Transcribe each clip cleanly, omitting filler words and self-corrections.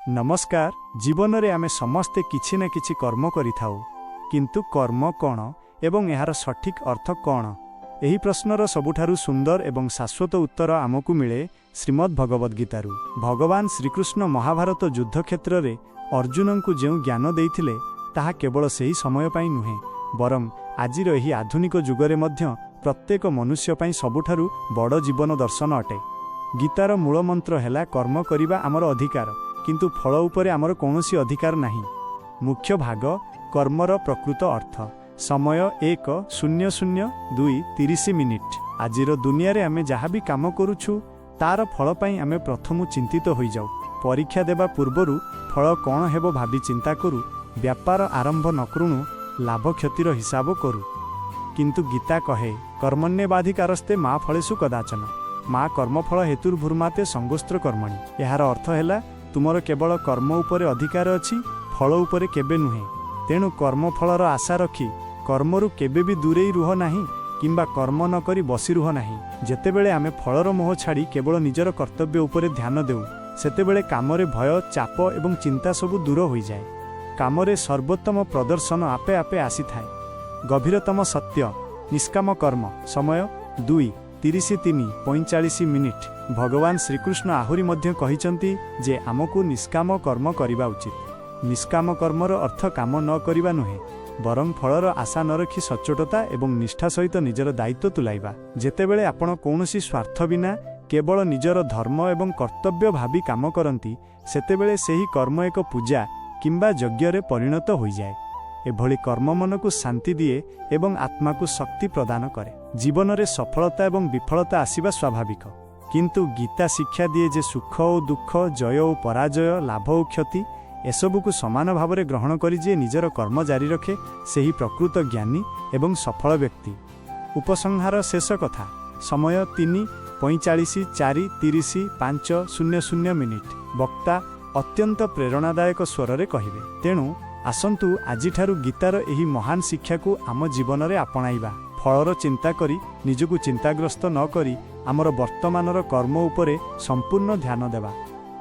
नमस्कार। जीवन रे आमे समस्ते किछि न किछि कर्म करिथाउ, किंतु कर्म कौन एवं यार सठिक अर्थ कौन? एही प्रश्नर सबुठारु सुंदर एवं शाश्वत उत्तर आमकु मिले श्रीमद् भगवद गीतारु। भगवान श्रीकृष्ण महाभारत युद्ध क्षेत्र रे अर्जुन को जो ज्ञान देइथिले ताहा केवल सही समय पाई नुहे, बरं आजिर एही आधुनिक जुगरे मध्य प्रत्येक मनुष्य पाई सबुठारु बड़ जीवन दर्शन अटे। गीतार मूल मंत्र हैला कर्म करिबा आमर अधिकार, किंतु फल उपरे आमर कौनसी अधिकार नहीं। मुख्य भाग कर्मर प्रकृत अर्थ समय 1:00:02:30। आजिर दुनिया रे आमे जहाँ भी काम करुछु तार फल पाई आमे प्रथम चिंतित हो जाऊ। परीक्षा देवा पूर्वरु फल कौन हेबो भाभी चिंता करू। व्यापार आरंभ न करूणु लाभ क्षतिर हिसाब करू। किंतु गीता कहे कर्मण्येवाधिकारस्ते मा फलेषु कदाचन माँ कर्मफल हेतुर्भूर्माते संगोस्त्र कर्मणि। यार अर्थ हैला तुमर केवल कर्म उपरे अधिकार अछि, फल उपरे केबे नुहे। तेणु कर्मफलर आशा रखी कर्मरु केबे भी दूरे रुह नाही किंबा कर्म न करी बसी रुह नाही। जेतेबेले आमे फलर मोह छाड़ी केवल निजर कर्तव्य उपरे ध्यान देउ, सेतेबेले कामरे भय चाप एवं चिंता सबु दूर होई जाए। कामरे सर्वोत्तम प्रदर्शन आपे आपे आसी थाए। गभीरतम सत्य निष्काम कर्म समय 2:33:45। भगवान श्रीकृष्ण आहुरी मध्य कहिचंती जे आमको निष्काम कर्म करिबा उचित। निष्काम कर्मर अर्थ काम न करिबा नुहे, बरं फलर आशा न रखी सच्चोटता एवं निष्ठा सहित निजर दायित्व तुलाइबा। जेतेबेले आपण कौनसी स्वार्थ बिना केवल निजर धर्म एवं कर्तव्य भावी काम करती, सेतेबेले सेही कर्म एक पूजा किंबा यज्ञ परिणत हो जाए। एभली कर्म मन को शांति दिए एवं आत्मा को शक्ति प्रदान करे। जीवन रे सफलता एवं विफलता आसीबा स्वाभाविक, किंतु गीता शिक्षा दिए जे सुख और दुख, जय और पराजय, लाभ और क्षति एसबू को समान भाव में ग्रहण करी जे निजर कर्म जारी रखे सेही प्रकृत ज्ञानी एवं सफल व्यक्ति। उपसंहार शेष कथा समय 3:45:4:30:5:00। वक्ता अत्यंत प्रेरणादायक स्वर रे कहिबे। तेणु आसंतु आजिठारु गीतार एही महान शिक्षा को आम जीवन रे आपणाइबा। फलर चिंता करी निजकु चिंताग्रस्त न करी आमर वर्तमानर कर्म उपरे संपूर्ण ध्यान देवा।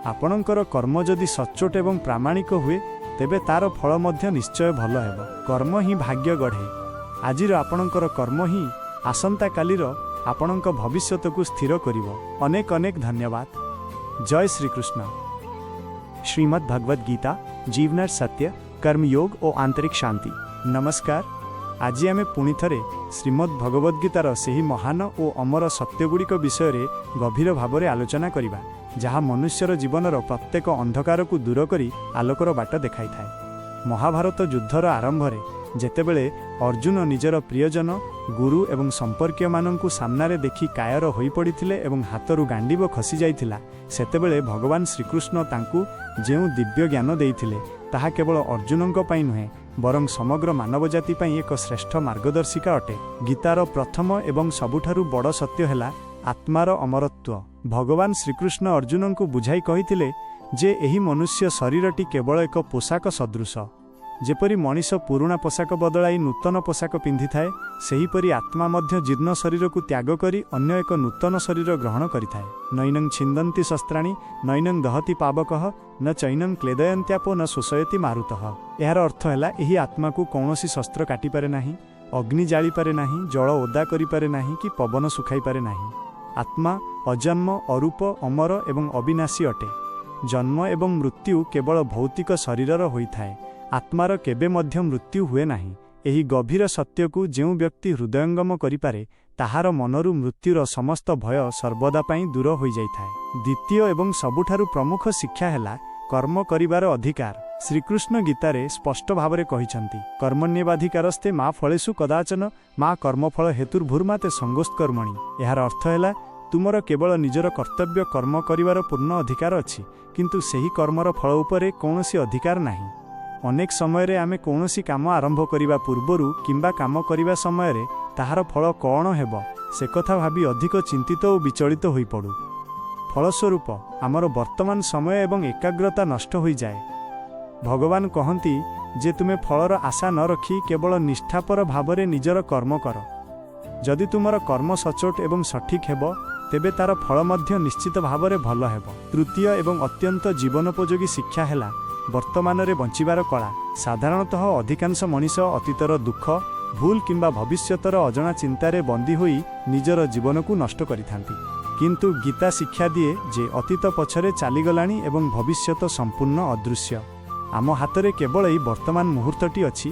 आपणकर कर्म जदि सच्चोट एवं प्रामाणिक हुए तेबे तार फल मध्य निश्चय भल हेबो। कर्म ही भाग्य गढ़े। आजिर आपणकर कर्म ही आसंता कालीर आपणक भविष्यत को स्थिर करिवो। अनेक अनेक धन्यवाद। जय श्री कृष्ण। श्रीमद् भगवद गीता जीवनर सत्य कर्मयोग और आंतरिक शांति। नमस्कार। आज आमे पुणी थरे श्रीमद् भगवद गीतार सेही महान और अमर सत्यगुड़िक विषय रे गभीर भाव में आलोचना करिबा, जहाँ मनुष्यर जीवनर प्रत्येक अंधकार को दूर करी आलोकर बाट देखाई थाए। महाभारत युद्धर आरंभ रे जेतेबेले अर्जुन निजर प्रियजन गुरु एवं संपर्कीय माननकु सामनारे देखि कायर होई पड़िथिले एवं हाथरू गांडीब खसी जाइथिला, सेतेबेले भगवान श्रीकृष्ण तांकु जेउ दिव्य ज्ञान देइथिले ताहा केवल अर्जुनक पई नुहे, बरं समग्र मानव जाति पई एक श्रेष्ठ मार्गदर्शिका अटे। गीतार प्रथम एवं सबुठारु बड़ सत्य हैला आत्मार अमरत्व। भगवान श्रीकृष्ण अर्जुन को बुझाई कहिथिले जे एही मनुष्य शरीरटी केवल एक पोशाक सदृश। जेपरी मनीष पुराणा पोशाक बदलाई नूतन पोशाक पिंधि थाए, सेहीपरि आत्मा मध्य जीर्ण शरीर को त्याग करी अन्य एक नूतन शरीर ग्रहण करिथाए। नैनं छिन्दन्ति शस्त्राणि नैनं दहति पावकः न चैनं क्लेदयन्त्यापो न शोषयति मारुतः। यार अर्थ हैला एही आत्मा को कौनसी शस्त्र काटी पारे नाही, अग्नि जाली पारे नाही, जल ओदा करि पारे नाही कि पवन सुखाई पारे नाही। आत्मा अजन्म अरूप अमर एवं अविनाशी अटे। जन्म एवं मृत्यु केवल भौतिक शरीरर होइथाए, आत्मार केबे मध्य मृत्यु हुए नाही। एही गभीर सत्य को जेउ व्यक्ति हृदयंगम करिपारे ताहार मनरु मृत्युर समस्त भय सर्वदा पाई दूर होई जाइथाए। द्वितीय एवं सबुठारु प्रमुख शिक्षा हैला कर्म करिबार अधिकार। श्रीकृष्ण गीतारे स्पष्ट भावरे कहिसंती कर्मण्येवाधिकारस्ते मा फलेषु कदाचन मा कर्मफल हेतुर्भूर्माते संगोस्त कर्मणि। यार अर्थ हैला तुमर केवल निजर कर्तव्य कर्म करिबार पूर्ण अधिकार अछि, किंतु सेही कर्मर फल उपरे कौनसी अधिकार नाही। अनेक समय रे आमे कौनसी काम आरंभ करिबा पूर्वरु किंबा काम करिबा समय रे ताहार फल कौन हेबो से कथा भाबी अधिक चिंतित और विचलित होई पड़ू। फलस्वरूप आमर वर्तमान समय एवं एकाग्रता नष्ट हो जाए। भगवान कहती जे तुमे फलर आशा न रखी केवल निष्ठापर भाव में निजर कर्म कर। जदि तुमर कर्म सचोट एवं सठिक हेबो ତେବେ ତାର ଫଳ ମଧ୍ୟ ନିଶ୍ଚିତ ଭାବରେ ଭଲ ହେବ। ତୃତୀୟ ଏବଂ ଅତ୍ୟନ୍ତ ଜୀବନୋପଯୋଗୀ ଶିକ୍ଷା ହେଲା ବର୍ତ୍ତମାନରେ ବଞ୍ଚିବାର କଳା। ସାଧାରଣତଃ ଅଧିକାଂଶ ମଣିଷ ଅତୀତର ଦୁଃଖ, ଭୁଲ କିମ୍ବା ଭବିଷ୍ୟତର ଅଜଣା ଚିନ୍ତାରେ ବନ୍ଦୀ ହୋଇ ନିଜର ଜୀବନକୁ ନଷ୍ଟ କରିଥାନ୍ତି। କିନ୍ତୁ ଗୀତା ଶିକ୍ଷା ଦିଏ ଯେ ଅତୀତ ପଛରେ ଚାଲିଗଲାଣି ଏବଂ ଭବିଷ୍ୟତ ସମ୍ପୂର୍ଣ୍ଣ ଅଦୃଶ୍ୟ। ଆମ ହାତରେ କେବଳ ଏହି ବର୍ତ୍ତମାନ ମୁହୂର୍ତ୍ତଟି ଅଛି।